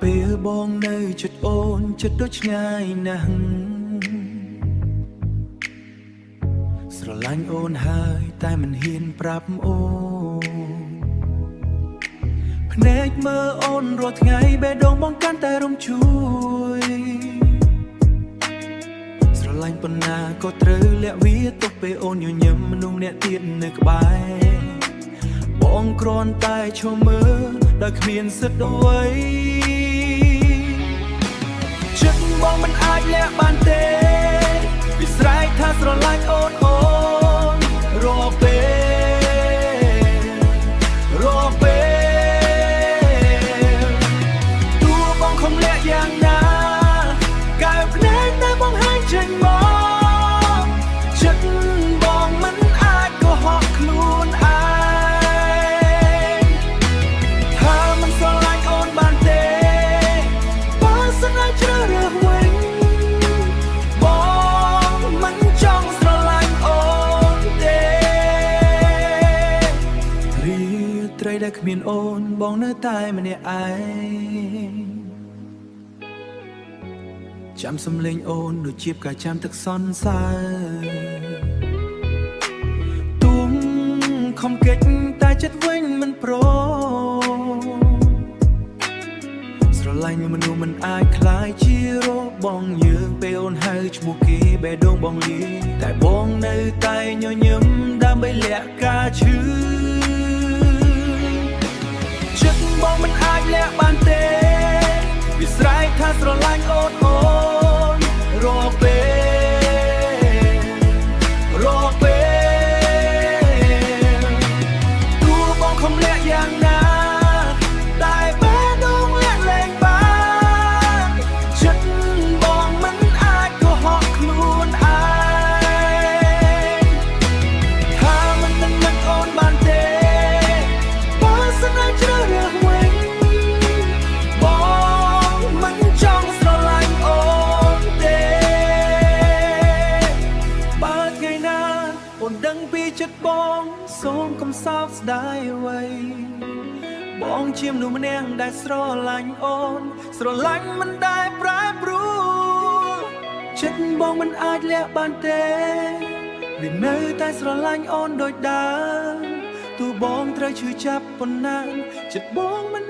ពេលបងនៅចិត្តអូនចិត្តដូចឆ្ងាយណាស់ស្រឡាញ់អូនហើយតែមិនហ៊ានប្រាប់អូនភ្នែកមើលអូនរាល់ថ្ងៃបេះដូងបងកាន់តែរំជួយស្រឡាញ់ប៉ុណ្ណាក៏ត្រូវលាក់វាទុកពេលអូនញញឹមមនុស្សអ្នកទៀតនៅក្បែរបងគ្រាន់តែឈរមើលដោយគ្មានសិទ្ធអ្វីចិត្តបងមិនអាចលាក់បានទេវាស្រែកថាស្រឡាញ់អូនរាល់ពេលទោះបងខំលាក់យ៉ាងណាកែវភ្នែកតែបងហាញចេញមកចិត្តបងមិនអាចកុហកខ្លួនឯងថាមិនស្រឡាញ់អូនបានទេបើសិនអាចជ្រើសរើសវិញបងមិនចង់ស្រឡាញ់អូនទេរាត្រីដែលគ្មានអូនបងនៅតែម្នាក់ឯងចាំសំឡេងអូនដូចជាផ្កាចាំទឹកសន្សើរទុំខំកិច្ចតែចិត្តវិញមិនព្រមស្រឡាញ់មនុស្សមិនអាចคล้ายជារបងយើងពេលអូនហៅឈ្មោះគេបេះដូងបងលាតែបងនៅតែញញឹមដើម្បីលាក់ការឈឺចិត្តបងមិនអាចលាក់បានទេវាស្រែកថាស្រឡាញ់អូនរាល់ពេលទោះបងខំលាក់យ៉ាងណាតែបេះដូងលាក់លែងបានចិត្តបងមិនអាចកុហកខ្លួនឯងថាមិននឹងមិនអូនបានទេបើសិនអាចជ្រើសរើសវិញបងមិនចង់ស្រឡាញ់អូនទេបើថ្ងៃណាអូនដឹងពីចិត្តបងសូមកុំសោកស្ដាយអ្វីបងជាមនុស្សម្នាក់ដែលស្រឡាញ់អូនស្រឡាញ់មិនដែលប្រែប្រួលចិត្តបងមិនអាចលាក់បានទេវានៅតែស្រឡាញ់អូនដូចដើមទោះបងត្រូវឈឺចាប់ប៉ុណ្ណាចិត្តបងមិន